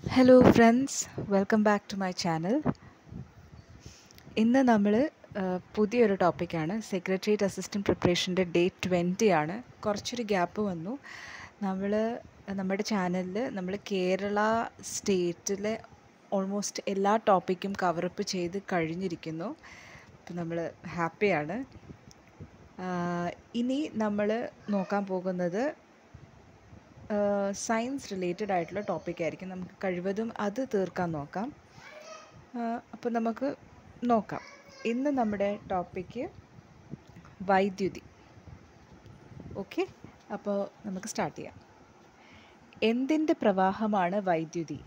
Hello friends, welcome back to my channel. ഇന്ന് നമ്മൾ പുതിയൊരു ടോപ്പിക്കാണ്. സെക്രട്ടേറിയറ്റ് അസിസ്റ്റൻറ്റ് പ്രിപ്പറേഷൻ്റെ ഡേ 20 ആണ്. കുറച്ചൊരു ഗ്യാപ്പ് വന്നു. നമ്മുടെ ചാനലിൽ നമ്മൾ കേരള സ്റ്റേറ്റിലെ ഓൾമോസ്റ്റ് എല്ലാ ടോപ്പിക്കും കവറപ്പ് ചെയ്ത് കഴിഞ്ഞിരിക്കുന്നു. അപ്പം നമ്മൾ ഹാപ്പിയാണ്. ഇനി നമ്മൾ നോക്കാൻ പോകുന്നത് സയൻസ് റിലേറ്റഡ് ആയിട്ടുള്ള ടോപ്പിക്കായിരിക്കും. നമുക്ക് കഴിവതും അത് തീർക്കാൻ നോക്കാം. അപ്പോൾ നമുക്ക് നോക്കാം. ഇന്ന് നമ്മുടെ ടോപ്പിക്ക് വൈദ്യുതി. ഓക്കെ, അപ്പോൾ നമുക്ക് സ്റ്റാർട്ട് ചെയ്യാം. എന്തിൻ്റെ പ്രവാഹമാണ് വൈദ്യുതി?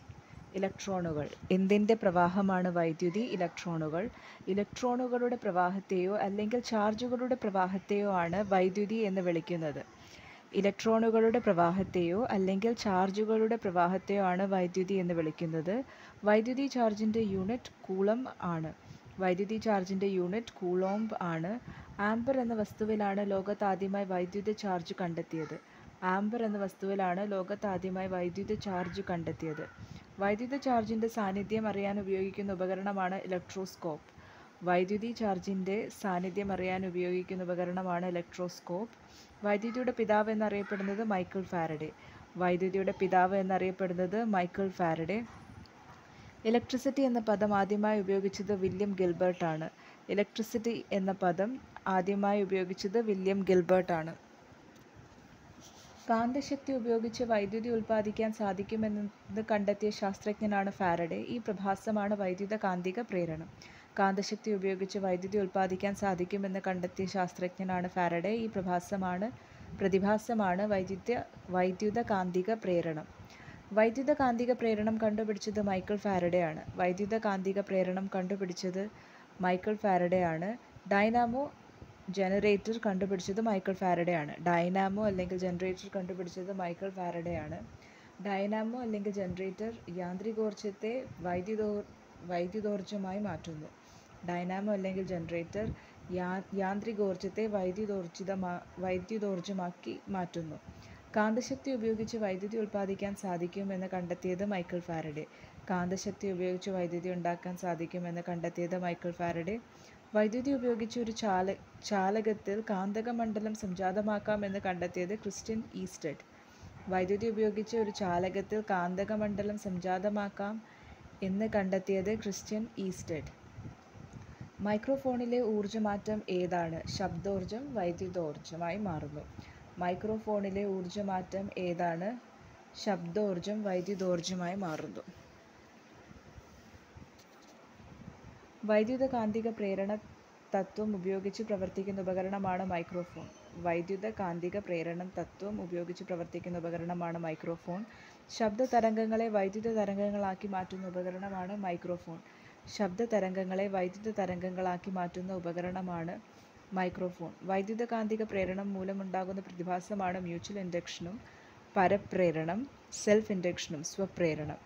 ഇലക്ട്രോണുകൾ. എന്തിൻ്റെ പ്രവാഹമാണ് വൈദ്യുതി? ഇലക്ട്രോണുകൾ. ഇലക്ട്രോണുകളുടെ പ്രവാഹത്തെയോ അല്ലെങ്കിൽ ചാർജുകളുടെ പ്രവാഹത്തെയോ ആണ് വൈദ്യുതി എന്ന് വിളിക്കുന്നത്. ഇലക്ട്രോണുകളുടെ പ്രവാഹത്തെയോ അല്ലെങ്കിൽ ചാർജുകളുടെ പ്രവാഹത്തെയോ ആണ് വൈദ്യുതി എന്ന് വിളിക്കുന്നത്. വൈദ്യുതി ചാർജിൻ്റെ യൂണിറ്റ് കൂളംബ് ആണ്. വൈദ്യുതി ചാർജിൻ്റെ യൂണിറ്റ് കൂളോംബ് ആണ്. ആംബർ എന്ന വസ്തുവിലാണ് ലോകത്താദ്യമായി വൈദ്യുത ചാർജ് കണ്ടെത്തിയത്. ആംബർ എന്ന വസ്തുവിലാണ് ലോകത്താദ്യമായി വൈദ്യുത ചാർജ് കണ്ടെത്തിയത്. വൈദ്യുത ചാർജിൻ്റെ സാന്നിധ്യം അറിയാൻ ഉപയോഗിക്കുന്ന ഉപകരണമാണ് ഇലക്ട്രോസ്കോപ്പ്. വൈദ്യുതി ചാർജിൻ്റെ സാന്നിധ്യം അറിയാൻ ഉപയോഗിക്കുന്ന ഉപകരണമാണ് ഇലക്ട്രോസ്കോപ്പ്. വൈദ്യുതിയുടെ പിതാവ് എന്നറിയപ്പെടുന്നത് മൈക്കിൾ ഫാരഡെ. വൈദ്യുതിയുടെ പിതാവ് എന്നറിയപ്പെടുന്നത് മൈക്കിൾ ഫാരഡെ. ഇലക്ട്രിസിറ്റി എന്ന പദം ആദ്യമായി ഉപയോഗിച്ചത് വില്യം ഗിൽബർട്ട് ആണ്. ഇലക്ട്രിസിറ്റി എന്ന പദം ആദ്യമായി ഉപയോഗിച്ചത് വില്യം ഗിൽബർട്ട് ആണ്. കാന്തശക്തി ഉപയോഗിച്ച് വൈദ്യുതി ഉൽപ്പാദിക്കാൻ സാധിക്കുമെന്ന് കണ്ടെത്തിയ ശാസ്ത്രജ്ഞനാണ് ഫാരഡെ. ഈ പ്രതിഭാസമാണ് വൈദ്യുത കാന്തിക പ്രേരണം. കാന്തശക്തി ഉപയോഗിച്ച് വൈദ്യുതി ഉൽപ്പാദിക്കാൻ സാധിക്കുമെന്ന് കണ്ടെത്തിയ ശാസ്ത്രജ്ഞനാണ് ഫാരഡെ. ഈ പ്രതിഭാസമാണ് വൈദ്യുത കാന്തിക പ്രേരണം. വൈദ്യുത കാന്തിക പ്രേരണം കണ്ടുപിടിച്ചത് മൈക്കിൾ ഫാരഡെ ആണ്. വൈദ്യുത കാന്തിക പ്രേരണം കണ്ടുപിടിച്ചത് മൈക്കിൾ ഫാരഡെ ആണ്. ഡൈനാമോ ജനറേറ്റർ കണ്ടുപിടിച്ചത് മൈക്കിൾ ഫാരഡെ ആണ്. ഡൈനാമോ അല്ലെങ്കിൽ ജനറേറ്റർ കണ്ടുപിടിച്ചത് മൈക്കിൾ ഫാരഡെ ആണ്. ഡൈനാമോ അല്ലെങ്കിൽ ജനറേറ്റർ യാന്ത്രികോർജ്ജത്തെ വൈദ്യുതോർജ്ജമായി മാറ്റുന്നു. ഡൈനാമോ അല്ലെങ്കിൽ ജനറേറ്റർ യാന്ത്രികോർജ്ജത്തെ വൈദ്യുതോർജ്ജമാക്കി മാറ്റുന്നു. കാന്തശക്തി ഉപയോഗിച്ച് വൈദ്യുതി ഉൽപ്പാദിക്കാൻ സാധിക്കുമെന്ന് കണ്ടെത്തിയത് മൈക്കിൾ ഫാരഡെ. കാന്തശക്തി ഉപയോഗിച്ച് വൈദ്യുതി ഉണ്ടാക്കാൻ സാധിക്കുമെന്ന് കണ്ടെത്തിയത് മൈക്കിൾ ഫാരഡെ. വൈദ്യുതി ഉപയോഗിച്ച് ഒരു ചാലകത്തിൽ കാന്തകമണ്ഡലം സംജാതമാക്കാമെന്ന് കണ്ടെത്തിയത് ക്രിസ്റ്റ്യൻ ഈസ്റ്റഡ്. വൈദ്യുതി ഉപയോഗിച്ച് ഒരു ചാലകത്തിൽ കാന്തകമണ്ഡലം സംജാതമാക്കാം എന്ന് കണ്ടെത്തിയത് ക്രിസ്റ്റ്യൻ ഈസ്റ്റഡ്. മൈക്രോഫോണിലെ ഊർജ്ജമാറ്റം ഏതാണ്? ശബ്ദോർജ്ജം വൈദ്യുതോർജ്ജമായി മാറുന്നു. മൈക്രോഫോണിലെ ഊർജ്ജമാറ്റം ഏതാണ്? ശബ്ദോർജ്ജം വൈദ്യുതോർജ്ജമായി മാറുന്നു. വൈദ്യുത കാന്തിക പ്രേരണ തത്വം ഉപയോഗിച്ച് പ്രവർത്തിക്കുന്ന ഉപകരണമാണ് മൈക്രോഫോൺ. വൈദ്യുത കാന്തിക പ്രേരണ തത്വം ഉപയോഗിച്ച് പ്രവർത്തിക്കുന്ന ഉപകരണമാണ് മൈക്രോഫോൺ. ശബ്ദ തരംഗങ്ങളെ വൈദ്യുത തരംഗങ്ങളാക്കി മാറ്റുന്ന ഉപകരണമാണ് മൈക്രോഫോൺ. ശബ്ദ തരംഗങ്ങളെ വൈദ്യുത തരംഗങ്ങളാക്കി മാറ്റുന്ന ഉപകരണമാണ് മൈക്രോഫോൺ. വൈദ്യുത കാന്തിക പ്രേരണം മൂലമുണ്ടാകുന്ന പ്രതിഭാസമാണ് മ്യൂച്വൽ ഇൻഡക്ഷനും പരപ്രേരണം, സെൽഫ് ഇൻഡക്ഷനും സ്വപ്രേരണം.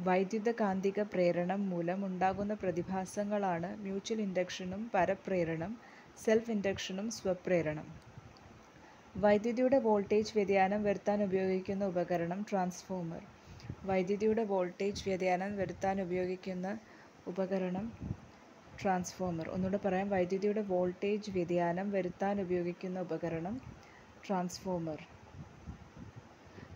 വൈദ്യുത കാന്തിക പ്രേരണം മൂലം ഉണ്ടാകുന്ന പ്രതിഭാസങ്ങളാണ് മ്യൂച്വൽ ഇൻഡക്ഷനും പരപ്രേരണം, സെൽഫ് ഇൻഡക്ഷനും സ്വപ്രേരണം. വൈദ്യുതിയുടെ വോൾട്ടേജ് വ്യതിയാനം വരുത്താൻ ഉപയോഗിക്കുന്ന ഉപകരണം ട്രാൻസ്ഫോമർ. വൈദ്യുതിയുടെ വോൾട്ടേജ് വ്യതിയാനം വരുത്താൻ ഉപയോഗിക്കുന്ന ഉപകരണം ട്രാൻസ്ഫോമർ. ഒന്നുകൂടെ പറയാം. വൈദ്യുതിയുടെ വോൾട്ടേജ് വ്യതിയാനം വരുത്താൻ ഉപയോഗിക്കുന്ന ഉപകരണം ട്രാൻസ്ഫോമർ.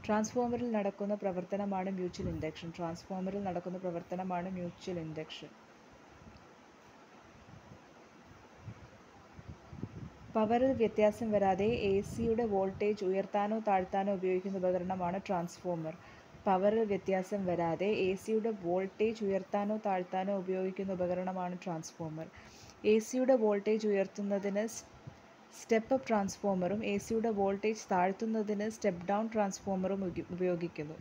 ട്രാൻസ്ഫോമറിൽ നടക്കുന്ന പ്രവർത്തനമാണ് മ്യൂച്വൽ ഇൻഡക്ഷൻ. ട്രാൻസ്ഫോമറിൽ നടക്കുന്ന പ്രവർത്തനമാണ് മ്യൂച്വൽ ഇൻഡക്ഷൻ. പവറിൽ വ്യത്യാസം വരാതെ AC-യുടെ വോൾട്ടേജ് ഉയർത്താനോ താഴ്ത്താനോ ഉപയോഗിക്കുന്ന ഉപകരണമാണ് ട്രാൻസ്ഫോമർ. പവറിൽ വ്യത്യാസം വരാതെ AC-യുടെ വോൾട്ടേജ് ഉയർത്താനോ താഴ്ത്താനോ ഉപയോഗിക്കുന്ന ഉപകരണമാണ് ട്രാൻസ്ഫോമർ. AC-യുടെ വോൾട്ടേജ് ഉയർത്തുന്നതിന് സ്റ്റെപ്പ് അപ്പ് ട്രാൻസ്ഫോമറും AC-യുടെ വോൾട്ടേജ് താഴ്ത്തുന്നതിന് സ്റ്റെപ്പ് ഡൗൺ ട്രാൻസ്ഫോമറും ഉപയോഗിക്കുന്നു.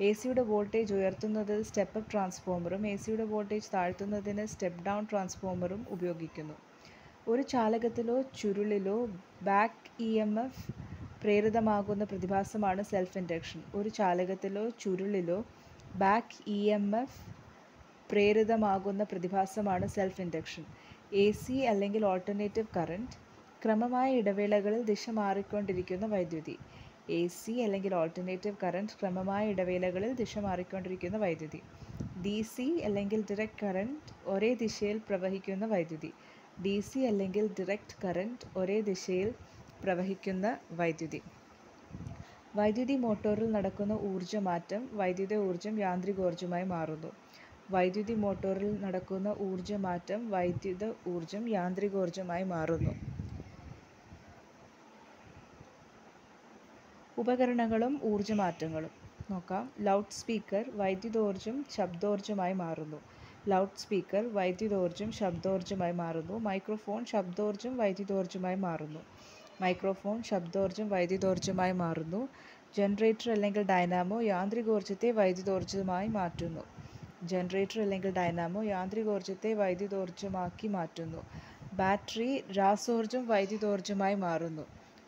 AC-യുടെ വോൾട്ടേജ് ഉയർത്തുന്നതിന് സ്റ്റെപ്പ് അപ്പ് ട്രാൻസ്ഫോമറും AC-യുടെ വോൾട്ടേജ് താഴ്ത്തുന്നതിന് സ്റ്റെപ്പ് ഡൗൺ ട്രാൻസ്ഫോമറും ഉപയോഗിക്കുന്നു. ഒരു ചാലകത്തിലോ ചുരുളിലോ ബാക്ക് EMF പ്രേരിതമാകുന്ന പ്രതിഭാസമാണ് സെൽഫ് ഇൻഡക്ഷൻ. ഒരു ചാലകത്തിലോ ചുരുളിലോ ബാക്ക് EMF പ്രേരിതമാകുന്ന പ്രതിഭാസമാണ് സെൽഫ് ഇൻഡക്ഷൻ. AC അല്ലെങ്കിൽ ഓൾട്ടർനേറ്റീവ് കറന്റ്, ക്രമമായ ഇടവേളകളിൽ ദിശ മാറിക്കൊണ്ടിരിക്കുന്ന വൈദ്യുതി. AC അല്ലെങ്കിൽ ഓൾട്ടർനേറ്റീവ് കറണ്ട് ക്രമമായ ഇടവേളകളിൽ ദിശ മാറിക്കൊണ്ടിരിക്കുന്ന വൈദ്യുതി. DC അല്ലെങ്കിൽ ഡിറക്റ്റ് കറണ്ട് ഒരേ ദിശയിൽ പ്രവഹിക്കുന്ന വൈദ്യുതി. DC അല്ലെങ്കിൽ ഡിറക്റ്റ് കറണ്ട് ഒരേ ദിശയിൽ പ്രവഹിക്കുന്ന വൈദ്യുതി. വൈദ്യുതി മോട്ടോറിൽ നടക്കുന്ന ഊർജ്ജമാറ്റം വൈദ്യുത ഊർജ്ജം യാന്ത്രികോർജ്ജമായി മാറുന്നു. വൈദ്യുതി മോട്ടോറിൽ നടക്കുന്ന ഊർജ്ജമാറ്റം വൈദ്യുത ഊർജ്ജം യാന്ത്രികോർജ്ജമായി മാറുന്നു. ഉപകരണങ്ങളും ഊർജ്ജമാറ്റങ്ങളും നോക്കാം. ലൗഡ് സ്പീക്കർ വൈദ്യുതോർജ്ജം ശബ്ദോർജ്ജമായി മാറുന്നു. ലൗഡ് സ്പീക്കർ വൈദ്യുതോർജ്ജം ശബ്ദോർജ്ജമായി മാറുന്നു. മൈക്രോഫോൺ ശബ്ദോർജ്ജം വൈദ്യുതോർജ്ജമായി മാറുന്നു. മൈക്രോഫോൺ ശബ്ദോർജ്ജം വൈദ്യുതോർജ്ജമായി മാറുന്നു. ജനറേറ്റർ അല്ലെങ്കിൽ ഡൈനാമോ യാന്ത്രികോർജ്ജത്തെ വൈദ്യുതോർജ്ജമായി മാറ്റുന്നു. ജനറേറ്റർ അല്ലെങ്കിൽ ഡൈനാമോ യാന്ത്രികോർജ്ജത്തെ വൈദ്യുതോർജ്ജമാക്കി മാറ്റുന്നു. ബാറ്ററി രാസോർജ്ജം വൈദ്യുതോർജ്ജമായി മാറുന്നു.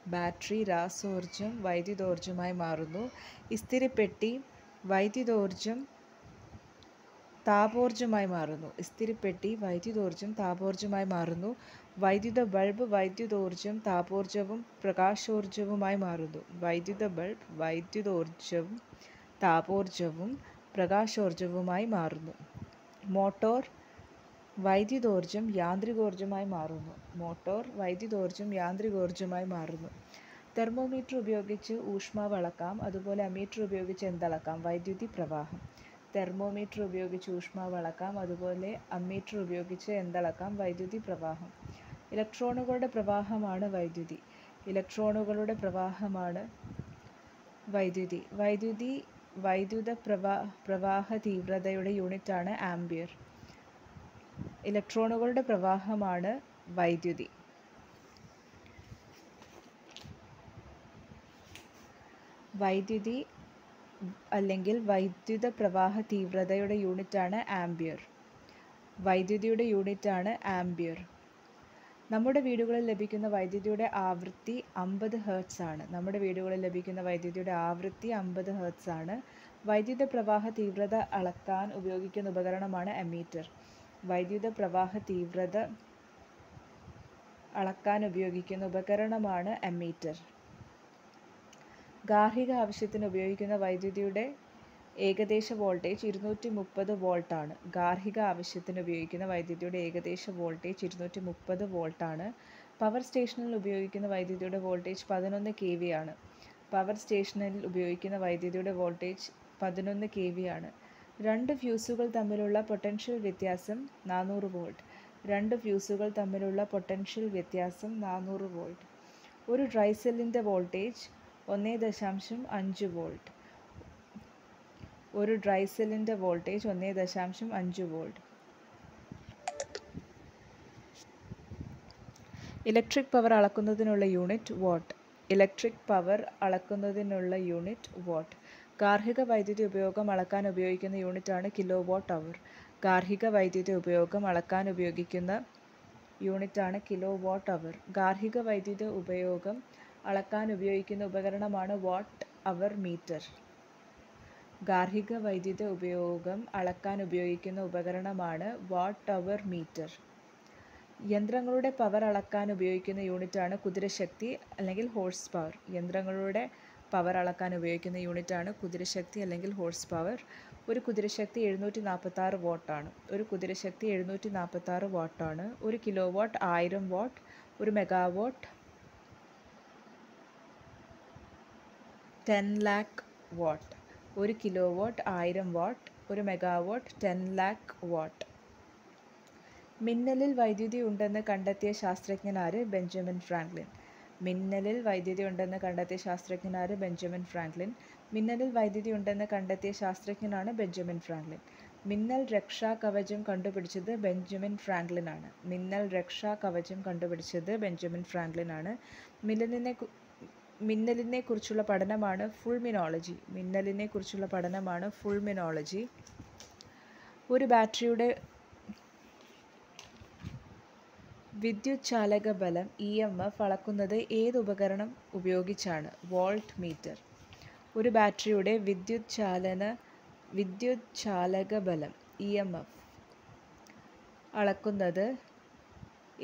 ബാറ്ററി രാസോർജ്ജം വൈദ്യുതോർജ്ജമായി മാറുന്നു. ഇസ്തിരിപ്പെട്ടി വൈദ്യുതോർജ്ജം താപോർജ്ജമായി മാറുന്നു. ഇസ്തിരിപ്പെട്ടി വൈദ്യുതോർജ്ജം താപോർജ്ജമായി മാറുന്നു. വൈദ്യുത ബൾബ് വൈദ്യുതോർജ്ജം താപോർജ്ജവും പ്രകാശോർജ്ജവുമായി മാറുന്നു. വൈദ്യുത ബൾബ് വൈദ്യുതോർജ്ജവും താപോർജ്ജവും പ്രകാശോർജ്ജവുമായി മാറുന്നു. മോട്ടോർ വൈദ്യുതോർജ്ജം യാന്ത്രികോർജ്ജമായി മാറുന്നു. മോട്ടോർ വൈദ്യുതോർജ്ജം യാന്ത്രികോർജ്ജമായി മാറുന്നു. തെർമോമീറ്റർ ഉപയോഗിച്ച് ഊഷ്മാവ് അളക്കാം. അതുപോലെ അമ്മീറ്റർ ഉപയോഗിച്ച് എന്തളക്കാം? വൈദ്യുതി പ്രവാഹം. തെർമോമീറ്റർ ഉപയോഗിച്ച് ഊഷ്മാവ് അളക്കാം. അതുപോലെ അമ്മീറ്റർ ഉപയോഗിച്ച് എന്തളക്കാം? വൈദ്യുതി പ്രവാഹം. ഇലക്ട്രോണുകളുടെ പ്രവാഹമാണ് വൈദ്യുതി. ഇലക്ട്രോണുകളുടെ പ്രവാഹമാണ് വൈദ്യുതി. വൈദ്യുത പ്രവാഹ തീവ്രതയുടെ യൂണിറ്റാണ് ആംപിയർ. ഇലക്ട്രോണുകളുടെ പ്രവാഹമാണ് വൈദ്യുതി. വൈദ്യുതി അല്ലെങ്കിൽ വൈദ്യുത പ്രവാഹ തീവ്രതയുടെ യൂണിറ്റാണ് ആംപിയർ. വൈദ്യുതിയുടെ യൂണിറ്റാണ് ആംപിയർ. നമ്മുടെ വീടുകളിൽ ലഭിക്കുന്ന വൈദ്യുതിയുടെ ആവൃത്തി 50 ഹെർട്സ് ആണ്. നമ്മുടെ വീടുകളിൽ ലഭിക്കുന്ന വൈദ്യുതിയുടെ ആവൃത്തി 50 ഹെർട്സ് ആണ്. വൈദ്യുത പ്രവാഹ തീവ്രത അളക്കാൻ ഉപയോഗിക്കുന്ന ഉപകരണമാണ് അമ്മീറ്റർ. വൈദ്യുത പ്രവാഹ തീവ്രത അളക്കാൻ ഉപയോഗിക്കുന്ന ഉപകരണമാണ് അമ്മീറ്റർ. ഗാർഹിക ആവശ്യത്തിന് ഉപയോഗിക്കുന്ന വൈദ്യുതിയുടെ ഏകദേശ വോൾട്ടേജ് 230 വോൾട്ട് ആണ്. ഗാർഹിക ആവശ്യത്തിന് ഉപയോഗിക്കുന്ന വൈദ്യുതിയുടെ ഏകദേശ വോൾട്ടേജ് 230 വോൾട്ട് ആണ്. പവർ സ്റ്റേഷനിൽ ഉപയോഗിക്കുന്ന വൈദ്യുതിയുടെ വോൾട്ടേജ് 11 kV ആണ്. പവർ സ്റ്റേഷനിൽ ഉപയോഗിക്കുന്ന വൈദ്യുതിയുടെ വോൾട്ടേജ് 11 kV ആണ്. രണ്ട് ഫ്യൂസുകൾ തമ്മിലുള്ള പൊട്ടൻഷ്യൽ വ്യത്യാസം 400 വോൾട്ട്. രണ്ട് ഫ്യൂസുകൾ തമ്മിലുള്ള പൊട്ടൻഷ്യൽ വ്യത്യാസം 400 വോൾട്ട്. ഒരു ഡ്രൈ സെല്ലിൻ്റെ വോൾട്ടേജ് 1.5 വോൾട്ട്. ഒരു ഡ്രൈ സെല്ലിൻ്റെ വോൾട്ടേജ് 1.5 വോൾട്ട്. ഇലക്ട്രിക് പവർ അളക്കുന്നതിനുള്ള യൂണിറ്റ് വാട്ട്. ഇലക്ട്രിക് പവർ അളക്കുന്നതിനുള്ള യൂണിറ്റ് വാട്ട്. ഗാർഹിക വൈദ്യുതി ഉപയോഗം അളക്കാൻ ഉപയോഗിക്കുന്ന യൂണിറ്റാണ് കിലോ വാട്ട് അവർ. ഗാർഹിക വൈദ്യുതി ഉപയോഗം അളക്കാൻ ഉപയോഗിക്കുന്ന യൂണിറ്റാണ് കിലോ വാട്ട് അവർ. ഗാർഹിക വൈദ്യുതി ഉപയോഗം അളക്കാൻ ഉപയോഗിക്കുന്ന ഉപകരണമാണ് വാട്ട് അവർ മീറ്റർ. ഗാർഹിക വൈദ്യുതി ഉപയോഗം അളക്കാൻ ഉപയോഗിക്കുന്ന ഉപകരണമാണ് വാട്ട് അവർ മീറ്റർ. യന്ത്രങ്ങളുടെ പവർ അളക്കാൻ ഉപയോഗിക്കുന്ന യൂണിറ്റാണ് കുതിരശക്തി അല്ലെങ്കിൽ ഹോഴ്സ് പവർ. യന്ത്രങ്ങളുടെ പവർ അളക്കാൻ ഉപയോഗിക്കുന്ന യൂണിറ്റാണ് കുതിരശക്തി അല്ലെങ്കിൽ ഹോഴ്സ് പവർ. ഒരു കുതിരശക്തി 746 വാട്ടാണ്. ഒരു കുതിരശക്തി 746 വാട്ടാണ്. ഒരു കിലോ വാട്ട് 1000 വാട്ട്. ഒരു മെഗാവാട്ട് 10 lakh വാട്ട്. ഒരു കിലോ വാട്ട് 1000 വാട്ട്. ഒരു മെഗാവാട്ട് 10 lakh വാട്ട്. മിന്നലിൽ വൈദ്യുതി ഉണ്ടെന്ന് കണ്ടെത്തിയ ശാസ്ത്രജ്ഞനാര്? Benjamin Franklin. മിന്നലിൽ വൈദ്യുതി ഉണ്ടെന്ന് കണ്ടെത്തിയ ശാസ്ത്രജ്ഞനാര്? Benjamin Franklin. മിന്നലിൽ വൈദ്യുതി ഉണ്ടെന്ന് കണ്ടെത്തിയ ശാസ്ത്രജ്ഞനാണ് ബെഞ്ചമിൻ ഫ്രാങ്ക്ലിൻ. മിന്നൽ രക്ഷാ കവചം കണ്ടുപിടിച്ചത് ബെഞ്ചമിൻ ഫ്രാങ്ക്ലിൻ ആണ്. മിന്നൽ രക്ഷാ കവചം കണ്ടുപിടിച്ചത് ബെഞ്ചമിൻ ഫ്രാങ്ക്ലിൻ ആണ്. മിന്നലിനെ കുറിച്ചുള്ള പഠനമാണ് ഫുൾമിനോളജി. മിന്നലിനെ കുറിച്ചുള്ള പഠനമാണ് ഫുൾമിനോളജി. ഒരു ബാറ്ററിയുടെ വിദ്യുത്ചാലക ബലം EMF അളക്കുന്നത് ഏത് ഉപകരണം ഉപയോഗിച്ചാണ്? Volt meter. ഒരു ബാറ്ററിയുടെ വിദ്യുത്ചാലക ബലം EMF അളക്കുന്നത്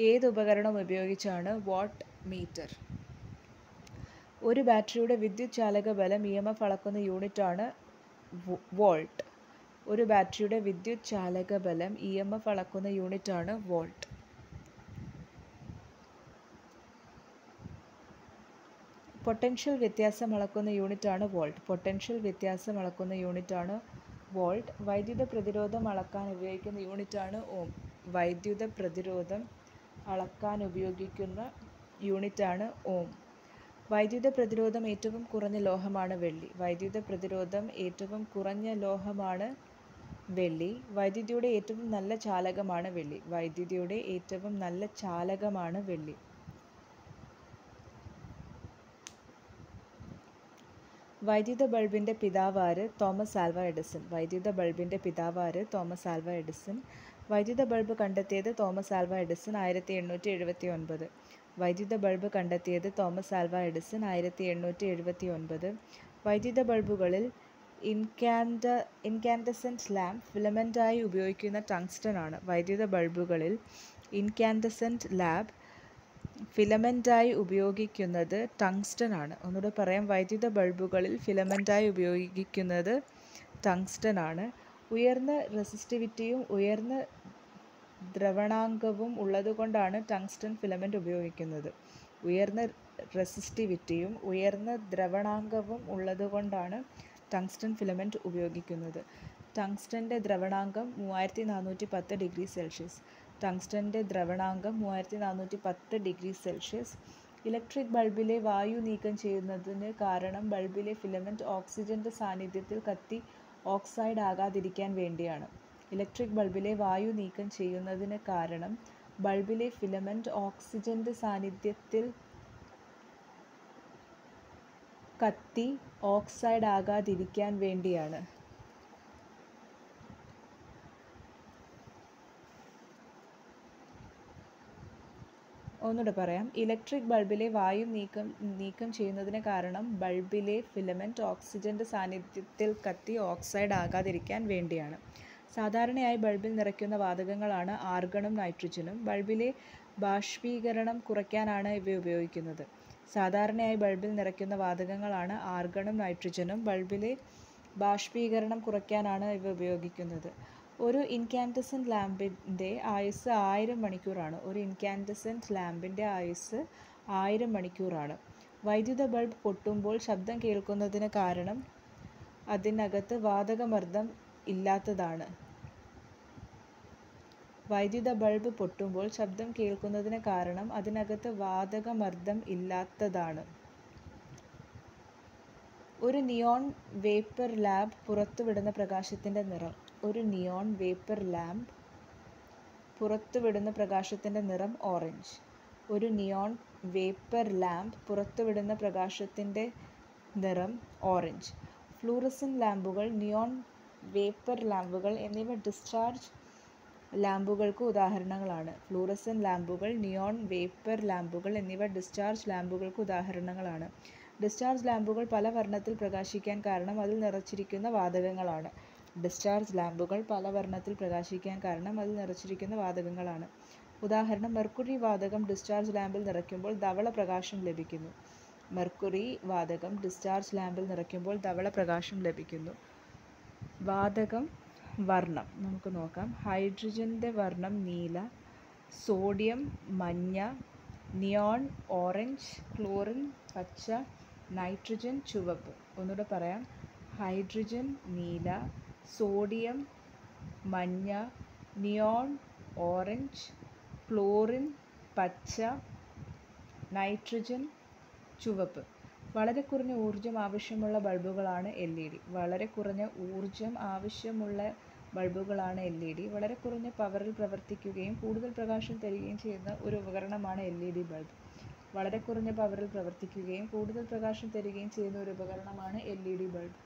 ഏത് ഉപകരണം ഉപയോഗിച്ചാണ്? Watt meter. ഒരു ബാറ്ററിയുടെ വിദ്യുത് ചാലക ബലം EMF അളക്കുന്ന യൂണിറ്റാണ് വോൾട്ട്. ഒരു ബാറ്ററിയുടെ വിദ്യുത് ചാലക ബലം EMF അളക്കുന്ന യൂണിറ്റാണ് വോൾട്ട്. പൊട്ടൻഷ്യൽ വ്യത്യാസം അളക്കുന്ന യൂണിറ്റാണ് വോൾട്ട്. പൊട്ടൻഷ്യൽ വ്യത്യാസം അളക്കുന്ന യൂണിറ്റാണ് വോൾട്ട്. വൈദ്യുത പ്രതിരോധം അളക്കാൻ ഉപയോഗിക്കുന്ന യൂണിറ്റാണ് ഓം. വൈദ്യുത പ്രതിരോധം അളക്കാൻ ഉപയോഗിക്കുന്ന യൂണിറ്റാണ് ഓം. വൈദ്യുത പ്രതിരോധം ഏറ്റവും കുറഞ്ഞ ലോഹമാണ് വെള്ളി. വൈദ്യുത പ്രതിരോധം ഏറ്റവും കുറഞ്ഞ ലോഹമാണ് വെള്ളി. വൈദ്യുതിയുടെ ഏറ്റവും നല്ല ചാലകമാണ് വെള്ളി. വൈദ്യുതിയുടെ ഏറ്റവും നല്ല ചാലകമാണ് വെള്ളി. വൈദ്യുത ബൾബിൻ്റെ പിതാവാര്? Thomas Alva Edison. വൈദ്യുത ബൾബിൻ്റെ പിതാവാര്? Thomas Alva Edison. വൈദ്യുത ബൾബ് കണ്ടെത്തിയത് തോമസ് ആൽവ എഡിസൺ 1879. വൈദ്യുത ബൾബ് കണ്ടെത്തിയത് തോമസ് ആൽവ എഡിസൺ 1879. വൈദ്യുത ബൾബുകളിൽ ഇൻകാൻഡസെൻറ്റ് ലാമ്പ് ഫിലമെൻ്റായി ഉപയോഗിക്കുന്ന ടങ്സ്റ്റൺ ആണ്. വൈദ്യുത ബൾബുകളിൽ ഇൻകാൻഡസെൻറ്റ് ലാമ്പ് ഫിലമെൻ്റായി ഉപയോഗിക്കുന്നത് ടങ്സ്റ്റൺ ആണ്. ഒന്നുകൂടെ പറയാം, വൈദ്യുത ബൾബുകളിൽ ഫിലമെൻ്റായി ഉപയോഗിക്കുന്നത് ടങ്സ്റ്റൺ ആണ്. ഉയർന്ന റെസിസ്റ്റിവിറ്റിയും ഉയർന്ന ദ്രവണാങ്കവും ഉള്ളതുകൊണ്ടാണ് ടങ്സ്റ്റൺ ഫിലമെൻ്റ് ഉപയോഗിക്കുന്നത്. ഉയർന്ന റെസിസ്റ്റിവിറ്റിയും ഉയർന്ന ദ്രവണാങ്കവും ഉള്ളതുകൊണ്ടാണ് ടങ്സ്റ്റൺ ഫിലമെൻ്റ് ഉപയോഗിക്കുന്നത്. ടങ്സ്റ്റൻ്റെ ദ്രവണാങ്കം 3410 ഡിഗ്രി സെൽഷ്യസ്. ടങ്സ്റ്റൻ്റെ ദ്രവണാങ്കം 3410 ഡിഗ്രി സെൽഷ്യസ്. ഇലക്ട്രിക് ബൾബിലെ വായു നീക്കം ചെയ്യുന്നതിന് കാരണം ബൾബിലെ ഫിലമെൻ്റ് ഓക്സിജൻ്റെ സാന്നിധ്യത്തിൽ കത്തി ഓക്സൈഡ് ആകാതിരിക്കാൻ വേണ്ടിയാണ്. ഇലക്ട്രിക് ബൾബിലെ വായു നീക്കം ചെയ്യുന്നതിന് കാരണം ബൾബിലെ ഫിലമെൻ്റ് ഓക്സിജൻ്റെ സാന്നിധ്യത്തിൽ കത്തി ഓക്സൈഡ് ആകാതിരിക്കാൻ വേണ്ടിയാണ്. ഒന്നുകൂടെ പറയാം, ഇലക്ട്രിക് ബൾബിലെ വായു നീക്കം ചെയ്യുന്നതിന് കാരണം ബൾബിലെ ഫിലമെൻ്റ് ഓക്സിജൻ്റെ സാന്നിധ്യത്തിൽ കത്തി ഓക്സൈഡ് ആകാതിരിക്കാൻ വേണ്ടിയാണ്. സാധാരണയായി ബൾബിൽ നിറയ്ക്കുന്ന വാതകങ്ങളാണ് ആർഗണും നൈട്രജനും. ബൾബിലെ ബാഷ്പീകരണം കുറയ്ക്കാനാണ് ഇവ ഉപയോഗിക്കുന്നത്. സാധാരണയായി ബൾബിൽ നിറയ്ക്കുന്ന വാതകങ്ങളാണ് ആർഗണും നൈട്രജനും. ബൾബിലെ ബാഷ്പീകരണം കുറയ്ക്കാനാണ് ഇവ ഉപയോഗിക്കുന്നത്. ഒരു ഇൻകാൻഡസെൻറ്റ് ലാമ്പിൻ്റെ ആയുസ്സ് 1000 മണിക്കൂറാണ്. ഒരു ഇൻകാൻഡസെൻറ്റ് ലാമ്പിൻ്റെ ആയുസ്സ് 1000 മണിക്കൂറാണ്. വൈദ്യുത ബൾബ് പൊട്ടുമ്പോൾ ശബ്ദം കേൾക്കുന്നതിന് കാരണം അതിനകത്ത് വാതകമർദ്ദം ഇല്ലാത്തതാണ്. വൈദ്യുത ബൾബ് പൊട്ടുമ്പോൾ ശബ്ദം കേൾക്കുന്നതിന് കാരണം അതിനകത്ത് വാതകമർദ്ദം ഇല്ലാത്തതാണ്. ഒരു നിയോൺ വേപ്പർ ലാമ്പ് പുറത്തുവിടുന്ന പ്രകാശത്തിൻ്റെ നിറം. ഒരു നിയോൺ വേപ്പർ ലാമ്പ് പുറത്തുവിടുന്ന പ്രകാശത്തിൻ്റെ നിറം ഓറഞ്ച്. ഒരു നിയോൺ വേപ്പർ ലാമ്പ് പുറത്തുവിടുന്ന പ്രകാശത്തിൻ്റെ നിറം ഓറഞ്ച്. ഫ്ലൂറസെൻ്റ് ലാമ്പുകൾ, നിയോൺ വേപ്പർ ലാമ്പുകൾ എന്നിവ ഡിസ്ചാർജ് ലാമ്പുകൾക്ക് ഉദാഹരണങ്ങളാണ്. ഫ്ലൂറസെൻ്റ് ലാമ്പുകൾ, നിയോൺ വേപ്പർ ലാമ്പുകൾ എന്നിവ ഡിസ്ചാർജ് ലാമ്പുകൾക്ക് ഉദാഹരണങ്ങളാണ്. ഡിസ്ചാർജ് ലാമ്പുകൾ പല വർണ്ണത്തിൽ പ്രകാശിക്കാൻ കാരണം അതിൽ നിറച്ചിരിക്കുന്ന വാതകങ്ങളാണ്. ഡിസ്ചാർജ് ലാമ്പുകൾ പല വർണ്ണത്തിൽ പ്രകാശിക്കാൻ കാരണം അതിൽ നിറച്ചിരിക്കുന്ന വാതകങ്ങളാണ്. ഉദാഹരണം, മെർക്കുറി വാതകം ഡിസ്ചാർജ് ലാമ്പിൽ നിറയ്ക്കുമ്പോൾ ധവള പ്രകാശം ലഭിക്കുന്നു. മെർക്കുറി വാതകം ഡിസ്ചാർജ് ലാമ്പിൽ നിറയ്ക്കുമ്പോൾ ധവള പ്രകാശം ലഭിക്കുന്നു. വാതകം വർണ്ണം നമുക്ക് നോക്കാം. ഹൈഡ്രജൻ്റെ വർണ്ണം നീല, സോഡിയം മഞ്ഞ, നിയോൺ ഓറഞ്ച്, ക്ലോറിൻ പച്ച, നൈട്രജൻ ചുവപ്പ്. ഒന്നുകൂടെ പറയാം, ഹൈഡ്രജൻ നീല, സോഡിയം മഞ്ഞ, നിയോൺ ഓറഞ്ച്, ക്ലോറിൻ പച്ച, നൈട്രജൻ ചുവപ്പ്. വളരെ കുറഞ്ഞ ഊർജ്ജം ആവശ്യമുള്ള ബൾബുകളാണ് LED. വളരെ കുറഞ്ഞ ഊർജ്ജം ആവശ്യമുള്ള ബൾബുകളാണ് LED. വളരെ കുറഞ്ഞ പവറിൽ പ്രവർത്തിക്കുകയും കൂടുതൽ പ്രകാശം തരികയും ചെയ്യുന്ന ഒരു ഉപകരണമാണ് LED ബൾബ്. വളരെ കുറഞ്ഞ പവറിൽ പ്രവർത്തിക്കുകയും കൂടുതൽ പ്രകാശം തരികയും ചെയ്യുന്ന ഒരു ഉപകരണമാണ് LED ബൾബ്.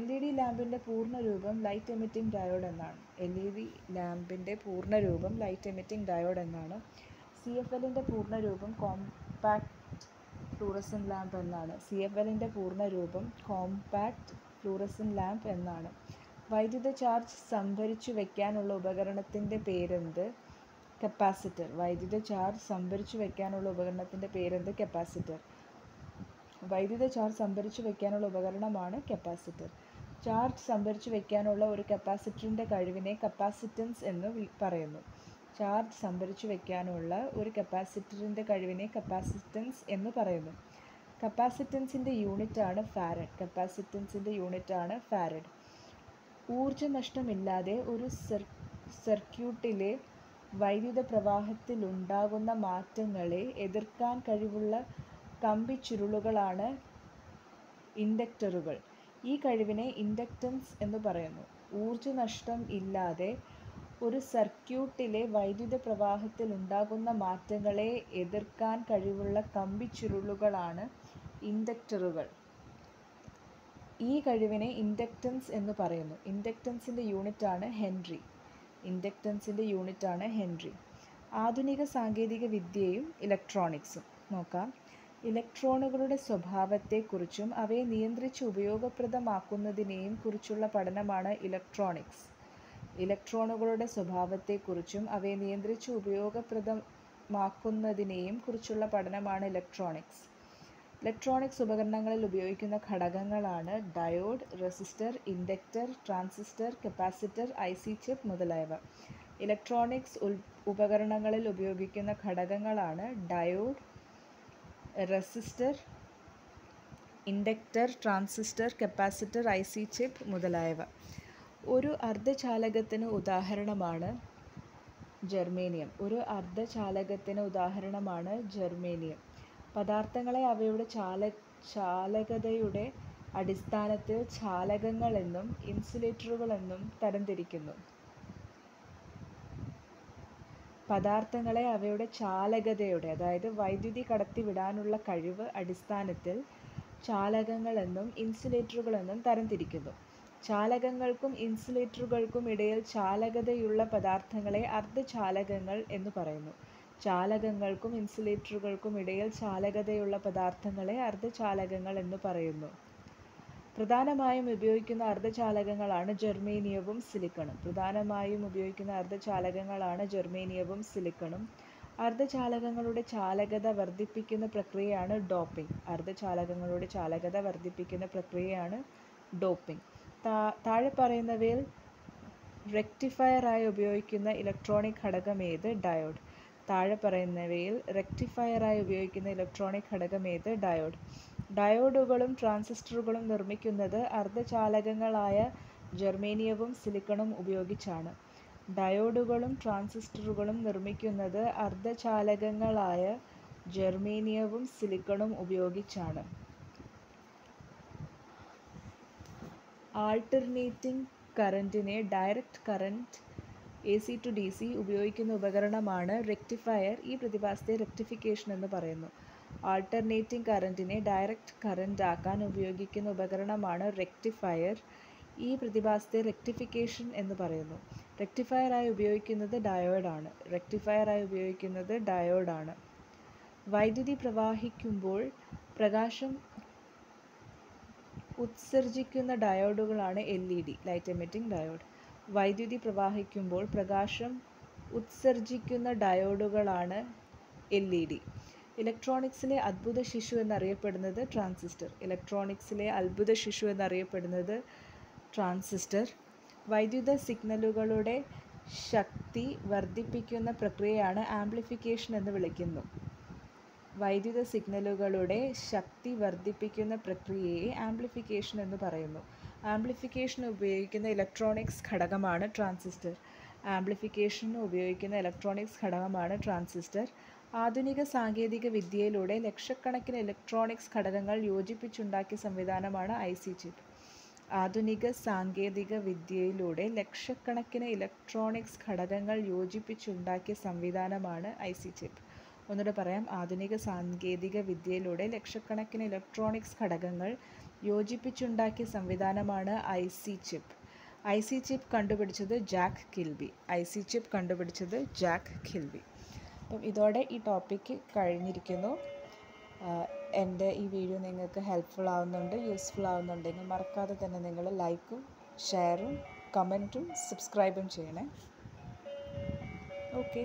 LED ലാമ്പിൻ്റെ പൂർണ്ണരൂപം ലൈറ്റ് എമിറ്റിംഗ് ഡയോഡ് എന്നാണ്. LED ലാമ്പിൻ്റെ പൂർണ്ണരൂപം ലൈറ്റ് എമിറ്റിംഗ് ഡയോഡ് എന്നാണ്. CFLൻ്റെ പൂർണ്ണരൂപം കോമ്പാക്ട് ഫ്ലൂറസെൻ്റ് ലാമ്പ് എന്നാണ്. CFLൻ്റെ പൂർണ്ണരൂപം കോമ്പാക്ട് ഫ്ലൂറസെൻ്റ് ലാമ്പ് എന്നാണ്. വൈദ്യുത ചാർജ് സംഭരിച്ചു വയ്ക്കാനുള്ള ഉപകരണത്തിൻ്റെ പേരെന്ത്? കപ്പാസിറ്റർ. വൈദ്യുത ചാർജ് സംഭരിച്ചു വയ്ക്കാനുള്ള ഉപകരണത്തിൻ്റെ പേരെന്ത്? കപ്പാസിറ്റർ. വൈദ്യുത ചാർജ് സംഭരിച്ചു വയ്ക്കാനുള്ള ഉപകരണമാണ് കപ്പാസിറ്റർ. ചാർജ് സംഭരിച്ചു വയ്ക്കാനുള്ള ഒരു കപ്പാസിറ്ററിൻ്റെ കഴിവിനെ കപ്പാസിറ്റൻസ് എന്ന് പറയുന്നു. ചാർജ് സംഭരിച്ചു വയ്ക്കാനുള്ള ഒരു കപ്പാസിറ്ററിൻ്റെ കഴിവിനെ കപ്പാസിറ്റൻസ് എന്ന് പറയുന്നു. കപ്പാസിറ്റൻസിൻ്റെ യൂണിറ്റാണ് ഫാരഡ്. കപ്പാസിറ്റൻസിൻ്റെ യൂണിറ്റാണ് ഫാരഡ്. ഊർജ്ജനഷ്ടമില്ലാതെ ഒരു സർക്യൂട്ടിലെ വൈദ്യുത പ്രവാഹത്തിലുണ്ടാകുന്ന മാറ്റങ്ങളെ എതിർക്കാൻ കഴിവുള്ള കമ്പിച്ചുരുളുകളാണ് ഇൻഡക്ടറുകൾ. ഈ കഴിവിനെ ഇൻഡക്റ്റൻസ് എന്ന് പറയുന്നു. ഊർജ്ജനഷ്ടം ഇല്ലാതെ ഒരു സർക്യൂട്ടിലെ വൈദ്യുത പ്രവാഹത്തിലുണ്ടാകുന്ന മാറ്റങ്ങളെ എതിർക്കാൻ കഴിവുള്ള കമ്പിച്ചുരുളുകളാണ് ഇൻഡക്ടറുകൾ. ഈ കഴിവിനെ ഇൻഡക്റ്റൻസ് എന്ന് പറയുന്നു. ഇൻഡക്റ്റൻസിൻ്റെ യൂണിറ്റാണ് ഹെൻറി. ഇൻഡക്റ്റൻസിൻ്റെ യൂണിറ്റാണ് ഹെൻറി. ആധുനിക സാങ്കേതിക വിദ്യയും ഇലക്ട്രോണിക്സും നോക്കാം. ഇലക്ട്രോണുകളുടെ സ്വഭാവത്തെക്കുറിച്ചും അവയെ നിയന്ത്രിച്ച് ഉപയോഗപ്രദമാക്കുന്നതിനെയും കുറിച്ചുള്ള പഠനമാണ് ഇലക്ട്രോണിക്സ്. ഇലക്ട്രോണുകളുടെ സ്വഭാവത്തെക്കുറിച്ചും അവയെ നിയന്ത്രിച്ച് ഉപയോഗപ്രദമാക്കുന്നതിനെയും കുറിച്ചുള്ള പഠനമാണ് ഇലക്ട്രോണിക്സ്. ഇലക്ട്രോണിക്സ് ഉപകരണങ്ങളിൽ ഉപയോഗിക്കുന്ന ഘടകങ്ങളാണ് diode, resistor, inductor, transistor, capacitor, IC chip മുതലായവ. ഇലക്ട്രോണിക്സ് ഉപകരണങ്ങളിൽ ഉപയോഗിക്കുന്ന ഘടകങ്ങളാണ് diode, resistor, inductor, transistor, capacitor, IC chip മുതലായവ. ഒരു അർദ്ധചാലകത്തിന് ഉദാഹരണമാണ് ജെർമേനിയം. ഒരു അർദ്ധചാലകത്തിന് ഉദാഹരണമാണ് ജെർമേനിയം. പദാർത്ഥങ്ങളെ അവയുടെ ചാലകതയുടെ അടിസ്ഥാനത്തിൽ ചാലകങ്ങളെന്നും ഇൻസുലേറ്ററുകളെന്നും തരംതിരിക്കുന്നു. പദാർത്ഥങ്ങളെ അവയുടെ ചാലകതയുടെ, അതായത് വൈദ്യുതി കടത്തിവിടാനുള്ള കഴിവ് അടിസ്ഥാനത്തിൽ ചാലകങ്ങളെന്നും ഇൻസുലേറ്ററുകളെന്നും തരംതിരിക്കുന്നു. ചാലകങ്ങൾക്കും ഇൻസുലേറ്ററുകൾക്കും ഇടയിൽ ചാലകതയുള്ള പദാർത്ഥങ്ങളെ അർദ്ധചാലകങ്ങൾ എന്ന് പറയുന്നു. ചാലകങ്ങൾക്കും ഇൻസുലേറ്ററുകൾക്കും ഇടയിൽ ചാലകതയുള്ള പദാർത്ഥങ്ങളെ അർദ്ധചാലകങ്ങൾ എന്ന് പറയുന്നു. പ്രധാനമായും ഉപയോഗിക്കുന്ന അർദ്ധചാലകങ്ങളാണ് ജെർമേനിയവും സിലിക്കണും. അർദ്ധചാലകങ്ങളുടെ ചാലകത വർദ്ധിപ്പിക്കുന്ന പ്രക്രിയയാണ് ഡോപ്പിംഗ്. താഴെ പറയുന്നവയിൽ റെക്ടിഫയറായി ഉപയോഗിക്കുന്ന ഇലക്ട്രോണിക് ഘടകമേത്? ഡയോഡ്. ഡയോഡുകളും ട്രാൻസിസ്റ്ററുകളും നിർമ്മിക്കുന്നത് അർദ്ധചാലകങ്ങളായ ജെർമേനിയവും സിലിക്കണും ഉപയോഗിച്ചാണ്. ആൾട്ടർനേറ്റിംഗ് കറന്റിനെ direct current AC to DC ഉപയോഗിക്കുന്ന ഉപകരണമാണ് റെക്ടിഫയർ. ഈ പ്രതിഭാസത്തെ റെക്ടിഫിക്കേഷൻ എന്ന് പറയുന്നു. ആൾട്ടർനേറ്റിംഗ് കറന്റിനെ ഡയറക്റ്റ് കറന്റ് ആക്കാൻ ഉപയോഗിക്കുന്ന ഉപകരണമാണ് റെക്ടിഫയർ. ഈ പ്രതിഭാസത്തെ റെക്ടിഫിക്കേഷൻ എന്ന് പറയുന്നു. റെക്ടിഫയറായി ഉപയോഗിക്കുന്നത് ഡയോഡാണ്. വൈദ്യുതി പ്രവാഹിക്കുമ്പോൾ പ്രകാശം ഉത്സർജിക്കുന്ന ഡയോഡുകളാണ് LED, ലൈറ്റ് എമിറ്റിംഗ് ഡയോഡ്. വൈദ്യുതി പ്രവാഹിക്കുമ്പോൾ പ്രകാശം ഉത്സർജിക്കുന്ന ഡയോഡുകളാണ് LED. ഇലക്ട്രോണിക്സിലെ അത്ഭുത ശിശു എന്നറിയപ്പെടുന്നത് ട്രാൻസിസ്റ്റർ. വൈദ്യുത സിഗ്നലുകളുടെ ശക്തി വർദ്ധിപ്പിക്കുന്ന പ്രക്രിയയാണ് ആംപ്ലിഫിക്കേഷൻ എന്ന് വിളിക്കുന്നു. വൈദ്യുത സിഗ്നലുകളുടെ ശക്തി വർദ്ധിപ്പിക്കുന്ന പ്രക്രിയയെ ആംപ്ലിഫിക്കേഷൻ എന്ന് പറയുന്നു. ആംപ്ലിഫിക്കേഷന് ഉപയോഗിക്കുന്ന ഇലക്ട്രോണിക്സ് ഘടകമാണ് ട്രാൻസിസ്റ്റർ. ആധുനിക സാങ്കേതിക വിദ്യയിലൂടെ ലക്ഷക്കണക്കിന് ഇലക്ട്രോണിക്സ് ഘടകങ്ങൾ യോജിപ്പിച്ചുണ്ടാക്കിയ സംവിധാനമാണ് IC ചിപ്പ്. ഒന്നുകൂടെ പറയാം. ആധുനിക സാങ്കേതിക വിദ്യയിലൂടെ ലക്ഷക്കണക്കിന് ഇലക്ട്രോണിക്സ് ഘടകങ്ങൾ യോജിപ്പിച്ചുണ്ടാക്കിയ സംവിധാനമാണ് IC ചിപ്പ്. IC ചിപ്പ് കണ്ടുപിടിച്ചത് ജാക്ക് കിൽബി. അപ്പം ഇതോടെ ഈ ടോപ്പിക്ക് കഴിഞ്ഞിരിക്കുന്നു. എൻ്റെ ഈ വീഡിയോ നിങ്ങൾക്ക് യൂസ്ഫുൾ ആവുന്നുണ്ടെങ്കിൽ മറക്കാതെ തന്നെ നിങ്ങൾ ലൈക്കും ഷെയറും കമൻറ്റും സബ്സ്ക്രൈബും ചെയ്യണേ. ഓക്കെ.